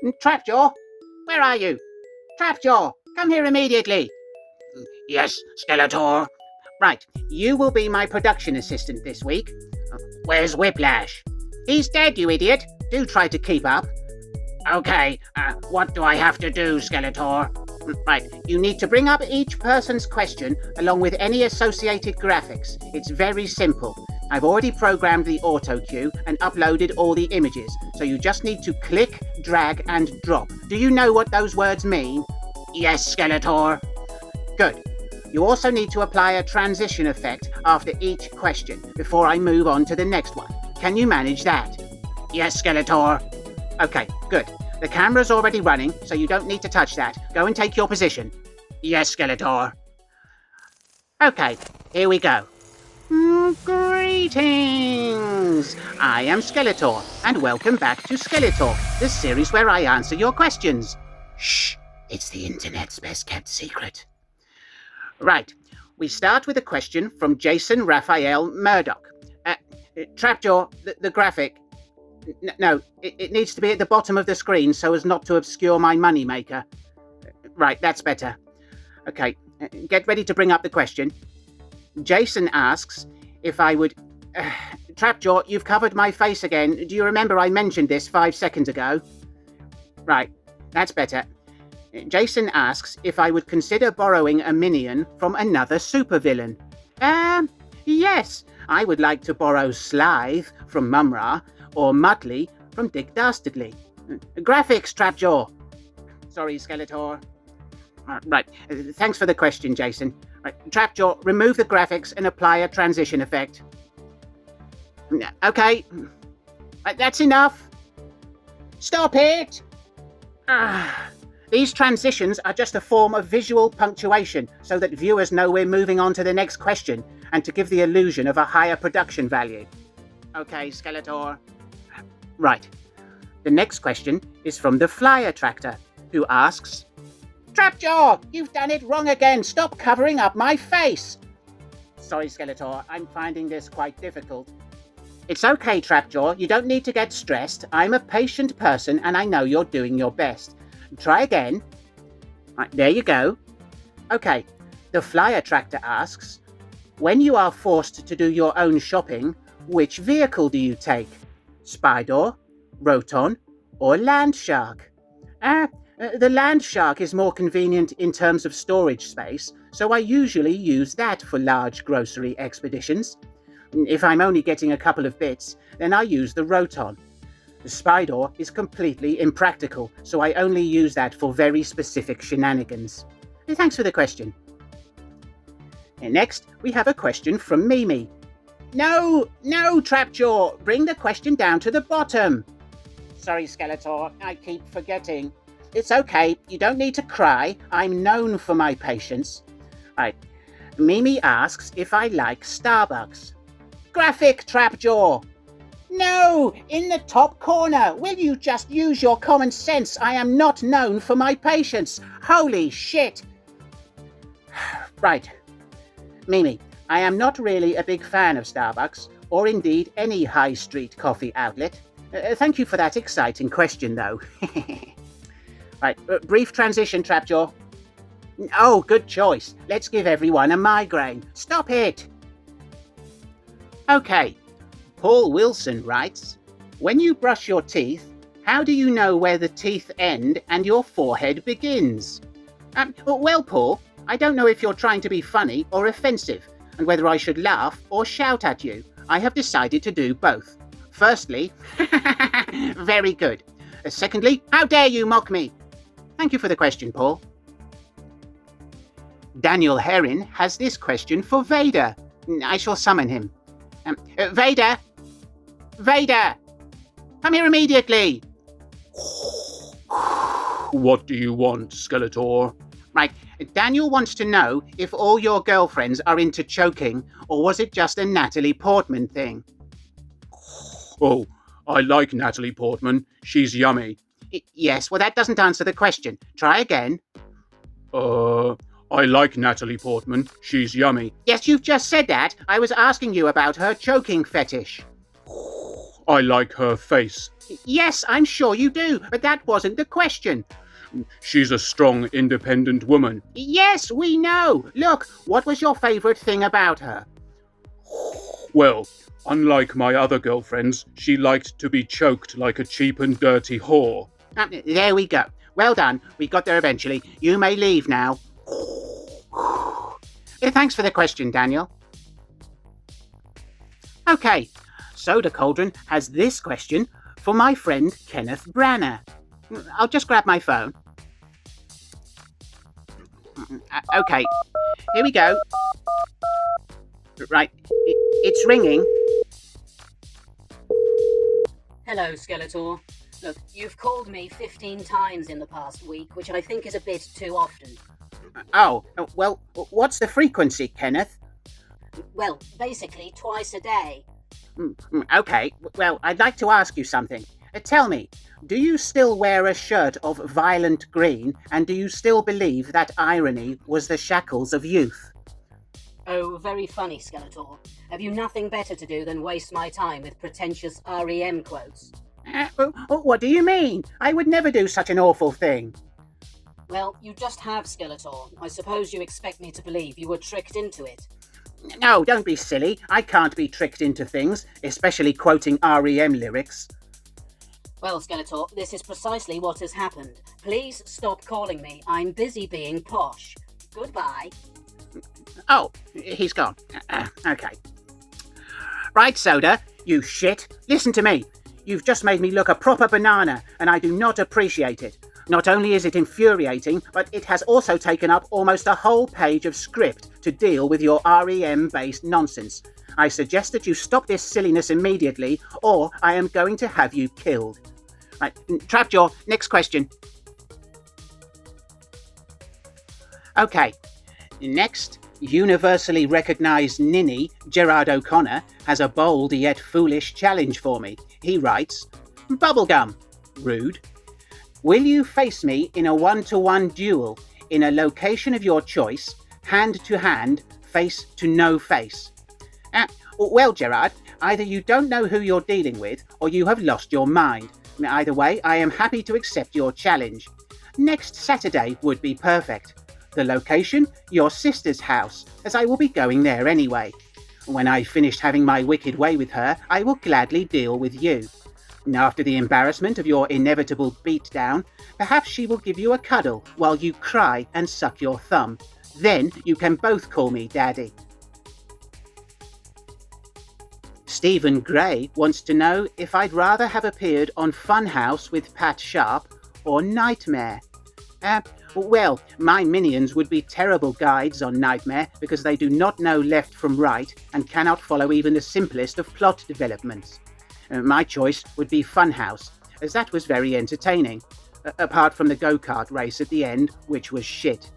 Trapjaw, where are you? Trapjaw, come here immediately. Yes, Skeletor. Right, you will be my production assistant this week. Where's Whiplash? He's dead, you idiot. Do try to keep up. Okay, what do I have to do, Skeletor? Right, you need to bring up each person's question along with any associated graphics. It's very simple. I've already programmed the auto cue and uploaded all the images, so you just need to click, drag, and drop. Do you know what those words mean? Yes, Skeletor. Good. You also need to apply a transition effect after each question before I move on to the next one. Can you manage that? Yes, Skeletor. Okay, good. The camera's already running, so you don't need to touch that. Go and take your position. Yes, Skeletor. Okay, here we go. Greetings! I am Skeletor, and welcome back to SkeleTalk, the series where I answer your questions. Shh, it's the internet's best kept secret. Right, we start with a question from Jason Raphael Murdoch. Trapjaw, the graphic. No, it needs to be at the bottom of the screen so as not to obscure my moneymaker. Right, that's better. Okay, get ready to bring up the question. Jason asks if I would... Trapjaw, you've covered my face again. Do you remember I mentioned this 5 seconds ago? Right, that's better. Jason asks if I would consider borrowing a minion from another supervillain. Yes, I would like to borrow Slythe from Mumra or Mudley from Dick Dastardly. Graphics, Trapjaw. Sorry, Skeletor. Right, thanks for the question, Jason. Right, Trapjaw, remove the graphics and apply a transition effect. Okay, that's enough. Stop it! These transitions are just a form of visual punctuation so that viewers know we're moving on to the next question and to give the illusion of a higher production value. Okay, Skeletor. Right. The next question is from the Fly Attractor, who asks, Trapjaw, you've done it wrong again. Stop covering up my face. Sorry, Skeletor. I'm finding this quite difficult. It's okay, Trapjaw. You don't need to get stressed. I'm a patient person and I know you're doing your best. Try again. Right, there you go. Okay. The Fly Attractor asks, when you are forced to do your own shopping, which vehicle do you take? Spider, Roton, or Landshark? The Landshark is more convenient in terms of storage space, so I usually use that for large grocery expeditions. If I'm only getting a couple of bits, then I use the Roton. The Spider is completely impractical, so I only use that for very specific shenanigans. Thanks for the question. And next, we have a question from Mimi. No, Trapjaw, bring the question down to the bottom. Sorry, Skeletor, I keep forgetting. It's okay, you don't need to cry. I'm known for my patience. Right. Mimi asks if I like Starbucks. Graphic, Trapjaw. No, in the top corner. Will you just use your common sense? I am not known for my patience. Holy shit. Right. Mimi, I am not really a big fan of Starbucks, or indeed any high street coffee outlet. Thank you for that exciting question, though. Right, brief transition, Trapjaw. Oh, good choice. Let's give everyone a migraine. Stop it! Okay, Paul Wilson writes, when you brush your teeth, how do you know where the teeth end and your forehead begins? Well, Paul, I don't know if you're trying to be funny or offensive, and whether I should laugh or shout at you. I have decided to do both. Firstly, very good. Secondly, how dare you mock me? Thank you for the question, Paul. Daniel Herrin has this question for Vader. I shall summon him. Vader! Vader! Come here immediately! What do you want, Skeletor? Right, Daniel wants to know if all your girlfriends are into choking, or was it just a Natalie Portman thing? Oh, I like Natalie Portman. She's yummy. Yes, well that doesn't answer the question. Try again. I like Natalie Portman. She's yummy. Yes, you've just said that. I was asking you about her choking fetish. I like her face. Yes, I'm sure you do, but that wasn't the question. She's a strong, independent woman. Yes, we know. Look, what was your favourite thing about her? Well, unlike my other girlfriends, she liked to be choked like a cheap and dirty whore. There we go. Well done. We got there eventually. You may leave now. Thanks for the question, Daniel. Okay, Soda Cauldron has this question for my friend Kenneth Branagh. I'll just grab my phone. Okay, here we go. Right, it's ringing. Hello, Skeletor. Look, you've called me 15 times in the past week, which I think is a bit too often. Oh, well, what's the frequency, Kenneth? Well, basically twice a day. Okay, well, I'd like to ask you something. Tell me, do you still wear a shirt of violent green, and do you still believe that irony was the shackles of youth? Oh, very funny, Skeletor. Have you nothing better to do than waste my time with pretentious REM quotes? What do you mean? I would never do such an awful thing. Well, you just have, Skeletor. I suppose you expect me to believe you were tricked into it. No, don't be silly. I can't be tricked into things, especially quoting REM lyrics. Well, Skeletor, this is precisely what has happened. Please stop calling me. I'm busy being posh. Goodbye. Oh, he's gone. Okay. Right, Soda, you shit. Listen to me. You've just made me look a proper banana, and I do not appreciate it. Not only is it infuriating, but it has also taken up almost a whole page of script to deal with your REM-based nonsense. I suggest that you stop this silliness immediately, or I am going to have you killed. Right, Trapjaw, next question. Okay, next, universally recognised ninny Gerard O'Connor has a bold yet foolish challenge for me. He writes, Bubblegum, rude. Will you face me in a one-to-one duel in a location of your choice, hand to hand, face to no face? Well, Gerard, either you don't know who you're dealing with or you have lost your mind. Either way, I am happy to accept your challenge. Next Saturday would be perfect. The location, your sister's house, as I will be going there anyway. When I've finished having my wicked way with her, I will gladly deal with you. After the embarrassment of your inevitable beatdown, perhaps she will give you a cuddle while you cry and suck your thumb. Then you can both call me Daddy. Stephen Gray wants to know if I'd rather have appeared on Funhouse with Pat Sharp or Nightmare. Well, my minions would be terrible guides on Nightmare because they do not know left from right and cannot follow even the simplest of plot developments. My choice would be Funhouse, as that was very entertaining, apart from the go-kart race at the end, which was shit.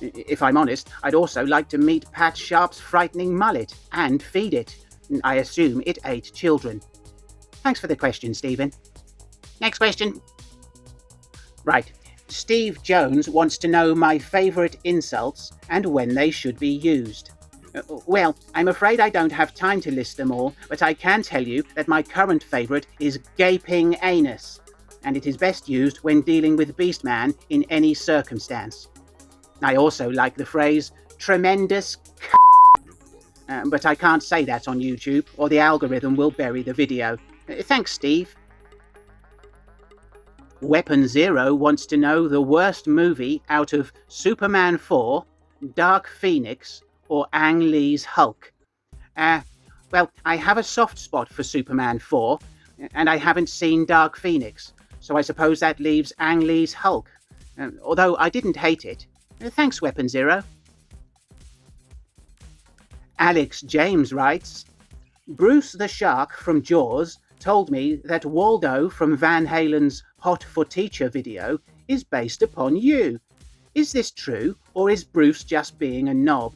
If I'm honest, I'd also like to meet Pat Sharp's frightening mullet and feed it. I assume it ate children. Thanks for the question, Stephen. Next question. Right. Steve Jones wants to know my favourite insults and when they should be used. Well, I'm afraid I don't have time to list them all, but I can tell you that my current favourite is gaping anus, and it is best used when dealing with Beastman in any circumstance. I also like the phrase tremendous but I can't say that on YouTube, or the algorithm will bury the video. Thanks, Steve. Weapon Zero wants to know the worst movie out of Superman 4, Dark Phoenix, or Ang Lee's Hulk. Well, I have a soft spot for Superman 4, and I haven't seen Dark Phoenix, so I suppose that leaves Ang Lee's Hulk, although I didn't hate it. Thanks, Weapon Zero. Alex James writes, Bruce the Shark from Jaws told me that Waldo from Van Halen's Hot for Teacher video is based upon you. Is this true, or is Bruce just being a knob?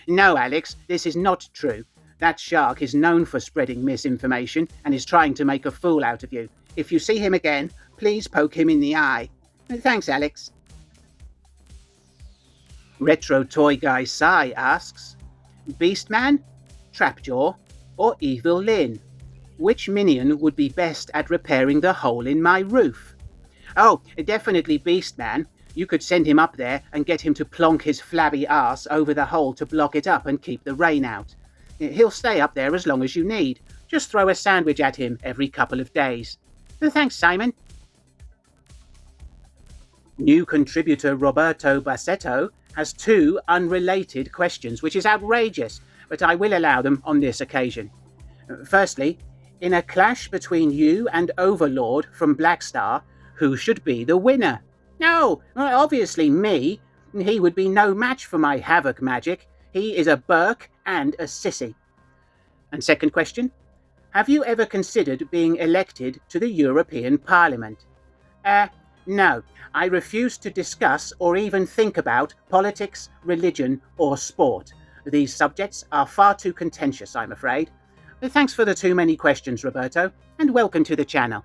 No, Alex, this is not true. That shark is known for spreading misinformation and is trying to make a fool out of you. If you see him again, please poke him in the eye. Thanks, Alex. Retro Toy Guy Sai asks, Beastman, Trapjaw, or Evil Lynn? which minion would be best at repairing the hole in my roof? Oh, definitely Beastman. You could send him up there and get him to plonk his flabby arse over the hole to block it up and keep the rain out. He'll stay up there as long as you need. Just throw a sandwich at him every couple of days. Thanks, Simon. New contributor Roberto Bassetto has 2 unrelated questions, which is outrageous, but I will allow them on this occasion. Firstly, in a clash between you and Overlord from Blackstar, who should be the winner? No, obviously me. He would be no match for my havoc magic. He is a Burke and a sissy. And second question, have you ever considered being elected to the European Parliament? No, I refuse to discuss or even think about politics, religion, or sport. These subjects are far too contentious, I'm afraid. Thanks for the too many questions, Roberto, and welcome to the channel.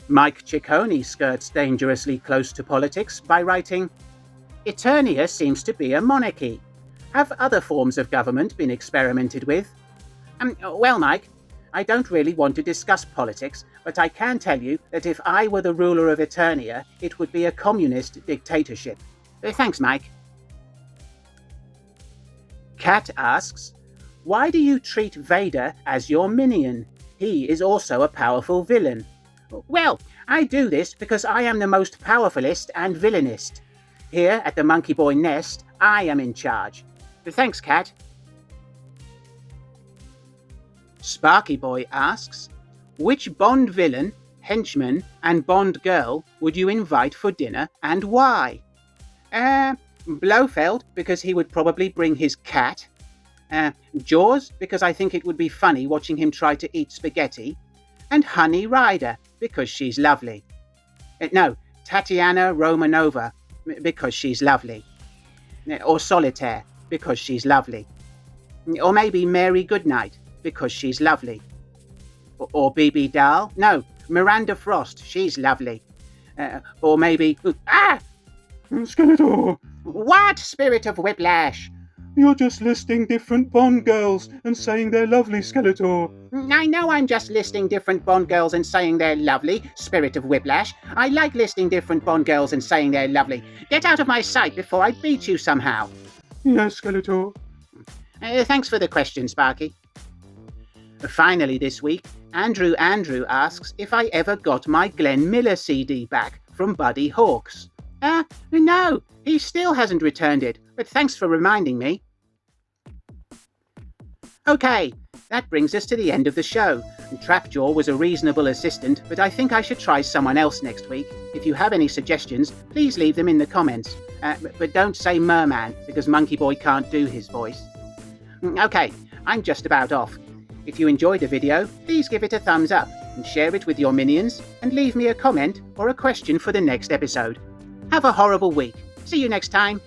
Mike Ciccone skirts dangerously close to politics by writing, Eternia seems to be a monarchy. Have other forms of government been experimented with? Well, Mike, I don't really want to discuss politics, but I can tell you that if I were the ruler of Eternia, it would be a communist dictatorship. Thanks, Mike. Kat asks, why do you treat Vader as your minion? He is also a powerful villain. Well, I do this because I am the most powerfulest and villainist. Here at the Monkey Boy Nest, I am in charge. Thanks, Kat. Sparky Boy asks, which Bond villain, henchman, and Bond girl would you invite for dinner and why? Blofeld, because he would probably bring his cat. Jaws, because I think it would be funny watching him try to eat spaghetti. And Honey Rider, because she's lovely. No, Tatiana Romanova, because she's lovely. Or Solitaire, because she's lovely. Or maybe Mary Goodnight, because she's lovely. Or BB Dahl? No, Miranda Frost, she's lovely. Or maybe... Skeletor, What, Spirit of Whiplash? you're just listing different Bond girls and saying they're lovely, Skeletor. I know I'm just listing different Bond girls and saying they're lovely, Spirit of Whiplash. I like listing different Bond girls and saying they're lovely. Get out of my sight before I beat you somehow. Yes, Skeletor. Thanks for the question, Sparky. Finally this week, Andrew asks if I ever got my Glenn Miller CD back from Buddy Hawks. No, he still hasn't returned it, but thanks for reminding me. Okay, that brings us to the end of the show. Trapjaw was a reasonable assistant, but I think I should try someone else next week. If you have any suggestions, please leave them in the comments. But don't say Merman, because Monkey Boy can't do his voice. Okay, I'm just about off. If you enjoyed the video, please give it a thumbs up and share it with your minions and leave me a comment or a question for the next episode. Have a horrible week. See you next time.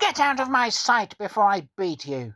Get out of my sight before I beat you.